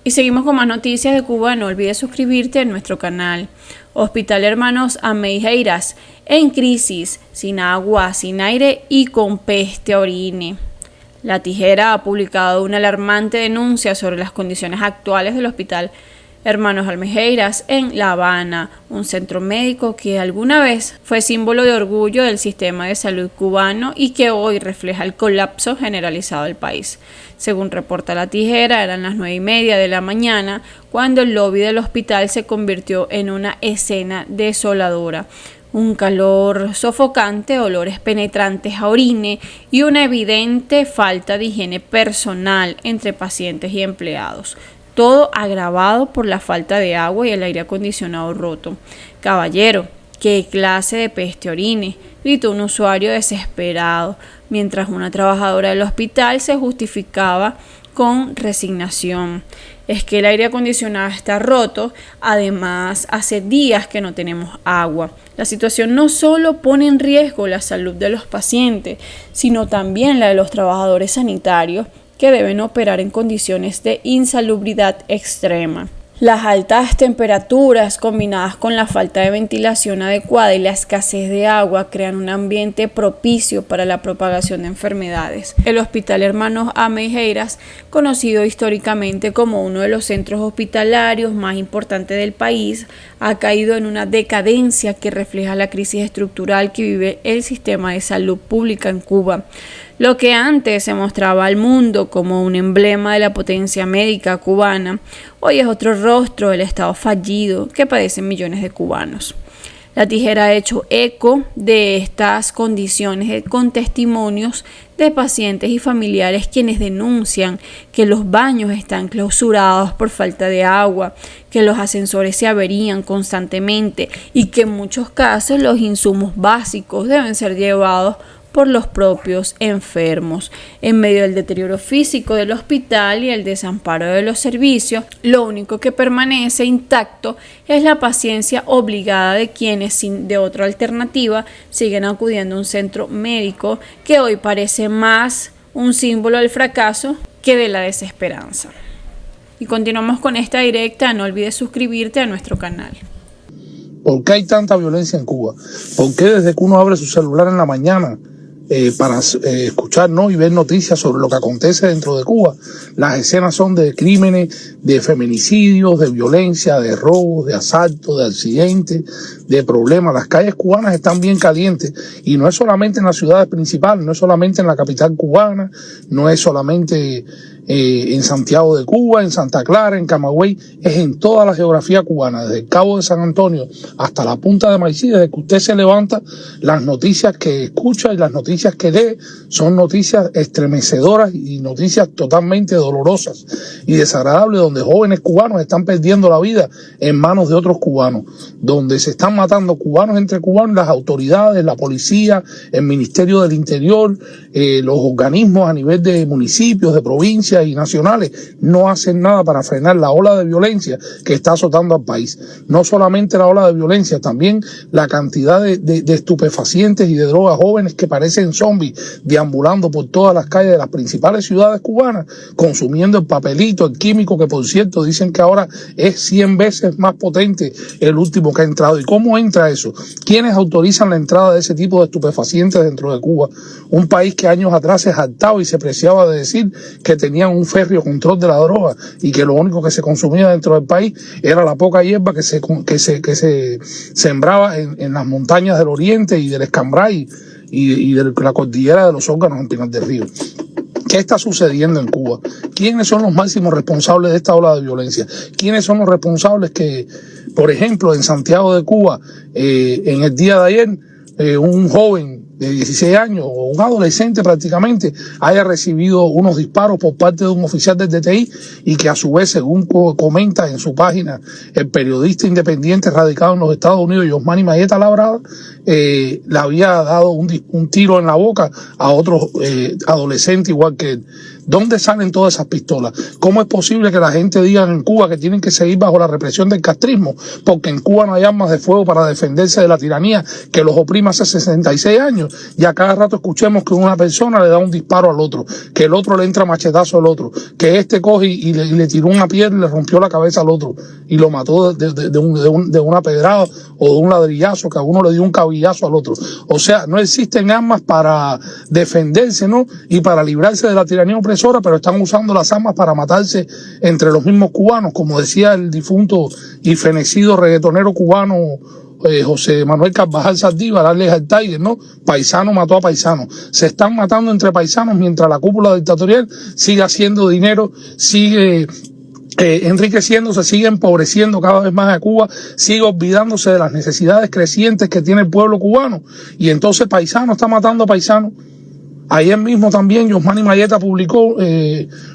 Y seguimos con más noticias de Cuba. No olvides suscribirte en nuestro canal. Hospital Hermanos Ameixeiras en crisis, sin agua, sin aire y con peste orine. La Tijera ha publicado una alarmante denuncia sobre las condiciones actuales del Hospital Hermanos Ameixeiras en La Habana, un centro médico que alguna vez fue símbolo de orgullo del sistema de salud cubano y que hoy refleja el colapso generalizado del país. Según reporta La Tijera, eran las 9:30 de la mañana cuando el lobby del hospital se convirtió en una escena desoladora. Un calor sofocante, olores penetrantes a orine y una evidente falta de higiene personal entre pacientes y empleados. Todo agravado por la falta de agua y el aire acondicionado roto. Caballero, ¿qué clase de peste orine?, gritó un usuario desesperado, mientras una trabajadora del hospital se justificaba con resignación. Es que el aire acondicionado está roto, además hace días que no tenemos agua. La situación no solo pone en riesgo la salud de los pacientes, sino también la de los trabajadores sanitarios, que deben operar en condiciones de insalubridad extrema. Las altas temperaturas combinadas con la falta de ventilación adecuada y la escasez de agua crean un ambiente propicio para la propagación de enfermedades. El Hospital Hermanos Ameixeiras, conocido históricamente como uno de los centros hospitalarios más importantes del país, ha caído en una decadencia que refleja la crisis estructural que vive el sistema de salud pública en Cuba. Lo que antes se mostraba al mundo como un emblema de la potencia médica cubana, hoy es otro rostro del Estado fallido que padecen millones de cubanos. La Tijera ha hecho eco de estas condiciones con testimonios de pacientes y familiares quienes denuncian que los baños están clausurados por falta de agua, que los ascensores se averían constantemente y que en muchos casos los insumos básicos deben ser llevados por los propios enfermos. En medio del deterioro físico del hospital y el desamparo de los servicios, lo único que permanece intacto es la paciencia obligada de quienes, sin de otra alternativa, siguen acudiendo a un centro médico que hoy parece más un símbolo del fracaso que de la desesperanza. Y continuamos con esta directa. No olvides suscribirte a nuestro canal. ¿Por qué hay tanta violencia en Cuba? ¿Por qué desde que uno abre su celular en la mañana para escuchar, ¿no?, y ver noticias sobre lo que acontece dentro de Cuba, las escenas son de crímenes, de feminicidios, de violencia, de robos, de asaltos, de accidentes, de problemas? Las calles cubanas están bien calientes y no es solamente en las ciudades principales, no es solamente en la capital cubana, no es solamente en Santiago de Cuba, en Santa Clara, en Camagüey, es en toda la geografía cubana, desde el Cabo de San Antonio hasta la Punta de Maicí. Desde que usted se levanta, las noticias que escucha y las noticias que lee son noticias estremecedoras y noticias totalmente dolorosas y desagradables, donde jóvenes cubanos están perdiendo la vida en manos de otros cubanos, donde se están matando cubanos entre cubanos, las autoridades, la policía, el Ministerio del Interior, los organismos a nivel de municipios, de provincias y nacionales no hacen nada para frenar la ola de violencia que está azotando al país. No solamente la ola de violencia, también la cantidad de estupefacientes y de drogas jóvenes que parecen zombies deambulando por todas las calles de las principales ciudades cubanas, consumiendo el papelito, el químico, que por cierto dicen que ahora es 100 veces más potente el último que ha entrado. ¿Y cómo entra eso? ¿Quiénes autorizan la entrada de ese tipo de estupefacientes dentro de Cuba? Un país que años atrás se jactaba y se preciaba de decir que tenían un férreo control de la droga y que lo único que se consumía dentro del país era la poca hierba que se sembraba en las montañas del Oriente y del Escambray y de la cordillera de los Órganos en Pinar del Río. ¿Qué está sucediendo en Cuba? ¿Quiénes son los máximos responsables de esta ola de violencia? ¿Quiénes son los responsables que, por ejemplo, en Santiago de Cuba, en el día de ayer, un joven de 16 años o un adolescente prácticamente haya recibido unos disparos por parte de un oficial del DTI y que a su vez, según comenta en su página el periodista independiente radicado en los Estados Unidos, Yosmani Mayeta Labrada, le había dado un tiro en la boca a otro adolescente igual que él? ¿Dónde salen todas esas pistolas? ¿Cómo es posible que la gente diga en Cuba que tienen que seguir bajo la represión del castrismo? Porque en Cuba no hay armas de fuego para defenderse de la tiranía que los oprime hace 66 años. Y a cada rato escuchemos que una persona le da un disparo al otro, que el otro le entra machetazo al otro, que este coge y le tiró una piedra y le rompió la cabeza al otro y lo mató de una pedrada o de un ladrillazo, que a uno le dio un cabillazo al otro. O sea, no existen armas para defenderse, ¿no? Y para librarse de la tiranía opresora, pero están usando las armas para matarse entre los mismos cubanos, como decía el difunto y fenecido reggaetonero cubano José Manuel Carvajal Saldívar, Alex al Tiger, ¿no? Paisano mató a paisano. Se están matando entre paisanos mientras la cúpula dictatorial sigue haciendo dinero, sigue enriqueciéndose, sigue empobreciendo cada vez más a Cuba, sigue olvidándose de las necesidades crecientes que tiene el pueblo cubano. Y entonces paisano está matando a paisano. Ayer mismo también Yosmani Mayeta publicó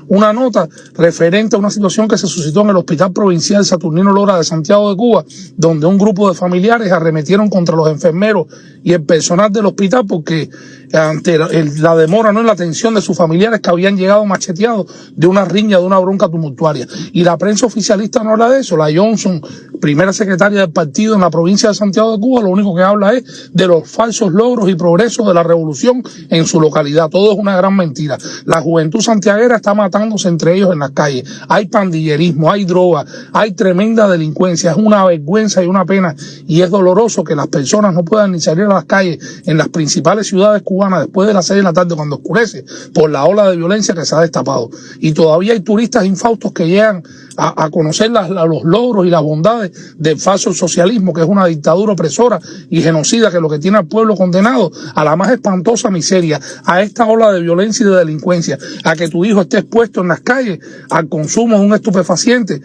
una nota referente a una situación que se suscitó en el Hospital Provincial Saturnino Lora de Santiago de Cuba, donde un grupo de familiares arremetieron contra los enfermeros y el personal del hospital porque ante la demora, no en la atención de sus familiares que habían llegado macheteados de una riña, de una bronca tumultuaria. Y la prensa oficialista no habla de eso. La Johnson, primera secretaria del partido en la provincia de Santiago de Cuba, lo único que habla es de los falsos logros y progresos de la revolución en su localidad. Todo es una gran mentira. La juventud santiaguera está matándose entre ellos en las calles. Hay pandillerismo, hay droga, hay tremenda delincuencia. Es una vergüenza y una pena, y es doloroso que las personas no puedan ni salir a las calles en las principales ciudades cubanas después de las 6 de la tarde cuando oscurece por la ola de violencia que se ha destapado. Y todavía hay turistas infautos que llegan a conocer los logros y las bondades del falso socialismo, que es una dictadura opresora y genocida que lo que tiene al pueblo condenado a la más espantosa miseria, a esta ola de violencia y de delincuencia, a que tu hijo esté expuesto en las calles al consumo de un estupefaciente,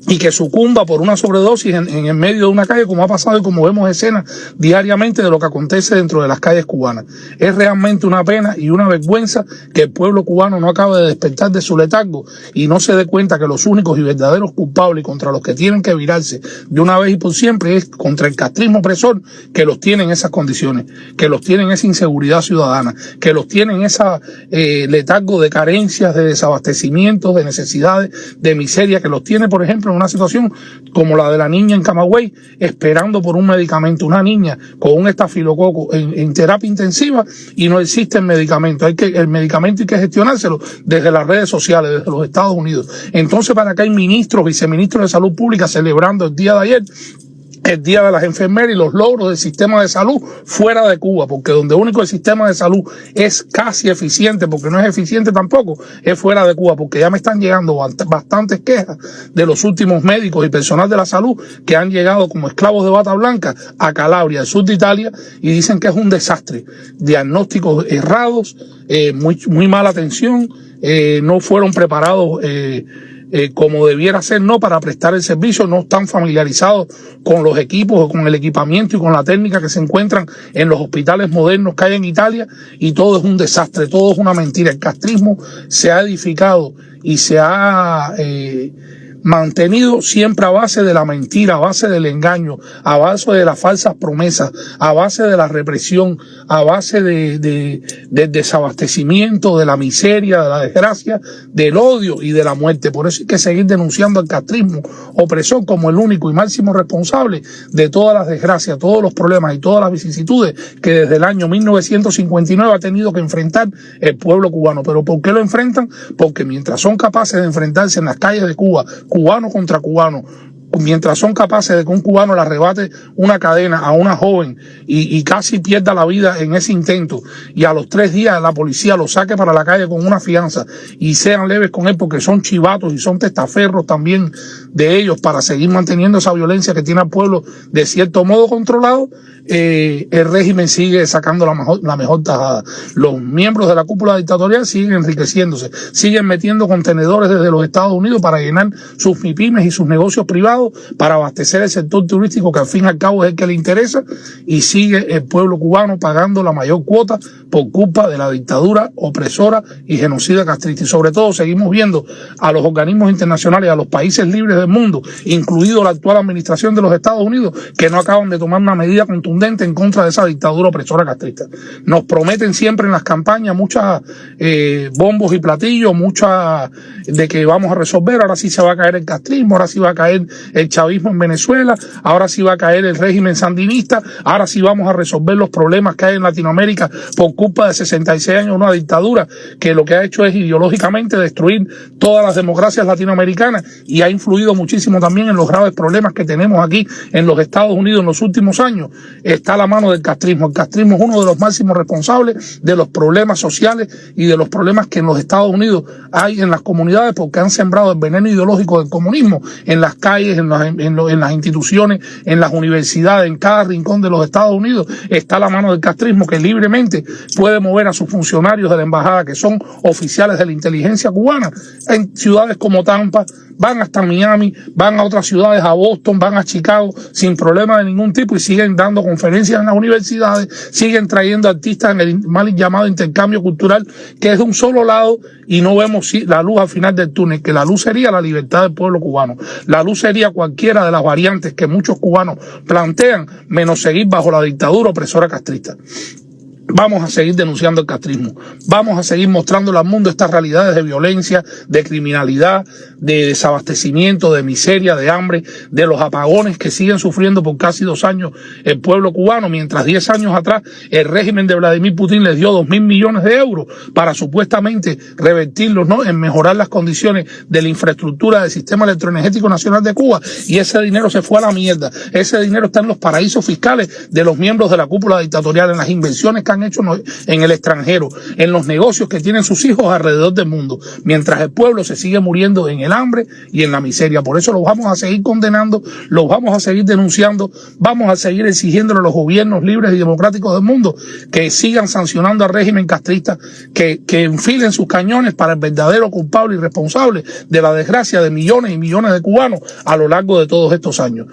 y que sucumba por una sobredosis en el medio de una calle, como ha pasado y como vemos escenas diariamente de lo que acontece dentro de las calles cubanas. Es realmente una pena y una vergüenza que el pueblo cubano no acabe de despertar de su letargo y no se dé cuenta que los únicos y verdaderos culpables contra los que tienen que virarse de una vez y por siempre es contra el castrismo opresor, que los tiene en esas condiciones, que los tiene en esa inseguridad ciudadana, que los tiene en esa letargo de carencias, de desabastecimientos, de necesidades, de miseria, que los tiene, por ejemplo, en una situación como la de la niña en Camagüey, esperando por un medicamento, una niña con un estafilococo en terapia intensiva, y no existe el medicamento. El medicamento hay que gestionárselo desde las redes sociales, desde los Estados Unidos. Entonces, para que hay ministros, viceministros de salud pública celebrando el día de ayer el Día de las Enfermeras y los logros del sistema de salud fuera de Cuba, porque donde único el sistema de salud es casi eficiente, porque no es eficiente tampoco, es fuera de Cuba, porque ya me están llegando bastantes quejas de los últimos médicos y personal de la salud que han llegado como esclavos de bata blanca a Calabria, al sur de Italia, y dicen que es un desastre. Diagnósticos errados, muy mala atención, no fueron preparados como debiera ser, no para prestar el servicio, no están familiarizados con los equipos o con el equipamiento y con la técnica que se encuentran en los hospitales modernos que hay en Italia, y todo es un desastre, todo es una mentira. El castrismo se ha edificado y se ha mantenido siempre a base de la mentira, a base del engaño, a base de las falsas promesas, a base de la represión, a base del desabastecimiento, de la miseria, de la desgracia, del odio y de la muerte. Por eso hay que seguir denunciando al castrismo opresor como el único y máximo responsable de todas las desgracias, todos los problemas y todas las vicisitudes que desde el año 1959 ha tenido que enfrentar el pueblo cubano. ¿Pero por qué lo enfrentan? Porque mientras son capaces de enfrentarse en las calles de Cuba, cubano contra cubano, mientras son capaces de que un cubano le arrebate una cadena a una joven y casi pierda la vida en ese intento, y a los 3 días la policía lo saque para la calle con una fianza y sean leves con él porque son chivatos y son testaferros también de ellos para seguir manteniendo esa violencia que tiene al pueblo de cierto modo controlado, el régimen sigue sacando la mejor tajada. Los miembros de la cúpula dictatorial siguen enriqueciéndose, siguen metiendo contenedores desde los Estados Unidos para llenar sus MIPYMES y sus negocios privados, para abastecer el sector turístico, que al fin y al cabo es el que le interesa, y sigue el pueblo cubano pagando la mayor cuota por culpa de la dictadura opresora y genocida castrista. Y sobre todo seguimos viendo a los organismos internacionales, a los países libres del mundo, incluido la actual administración de los Estados Unidos, que no acaban de tomar una medida contundente contundente en contra de esa dictadura opresora castrista. Nos prometen siempre en las campañas muchas bombos y platillos, muchas de que vamos a resolver, ahora sí se va a caer el castrismo, ahora sí va a caer el chavismo en Venezuela, ahora sí va a caer el régimen sandinista, ahora sí vamos a resolver los problemas que hay en Latinoamérica por culpa de 66 años de una dictadura que lo que ha hecho es ideológicamente destruir todas las democracias latinoamericanas y ha influido muchísimo también en los graves problemas que tenemos aquí en los Estados Unidos en los últimos años. Está a la mano del castrismo. El castrismo es uno de los máximos responsables de los problemas sociales y de los problemas que en los Estados Unidos hay en las comunidades porque han sembrado el veneno ideológico del comunismo en las calles, en las instituciones, en las universidades, en cada rincón de los Estados Unidos está la mano del castrismo que libremente puede mover a sus funcionarios de la embajada que son oficiales de la inteligencia cubana en ciudades como Tampa, van hasta Miami, van a otras ciudades, a Boston, van a Chicago sin problema de ningún tipo y siguen dando conferencias en las universidades, siguen trayendo artistas en el mal llamado intercambio cultural que es de un solo lado y no vemos la luz al final del túnel, que la luz sería la libertad del pueblo cubano, la luz sería cualquiera de las variantes que muchos cubanos plantean menos seguir bajo la dictadura opresora castrista. Vamos a seguir denunciando el castrismo, vamos a seguir mostrándole al mundo estas realidades de violencia, de criminalidad, de desabastecimiento, de miseria, de hambre, de los apagones que siguen sufriendo por casi 2 años el pueblo cubano, mientras 10 años atrás el régimen de Vladimir Putin les dio 2.000 millones de euros para supuestamente revertirlos, ¿no?, en mejorar las condiciones de la infraestructura del sistema electroenergético nacional de Cuba, y ese dinero se fue a la mierda. Ese dinero está en los paraísos fiscales de los miembros de la cúpula dictatorial, en las inversiones que han hecho en el extranjero, en los negocios que tienen sus hijos alrededor del mundo, mientras el pueblo se sigue muriendo en el hambre y en la miseria. Por eso los vamos a seguir condenando, los vamos a seguir denunciando, vamos a seguir exigiéndole a los gobiernos libres y democráticos del mundo que sigan sancionando al régimen castrista, que enfilen sus cañones para el verdadero culpable y responsable de la desgracia de millones y millones de cubanos a lo largo de todos estos años.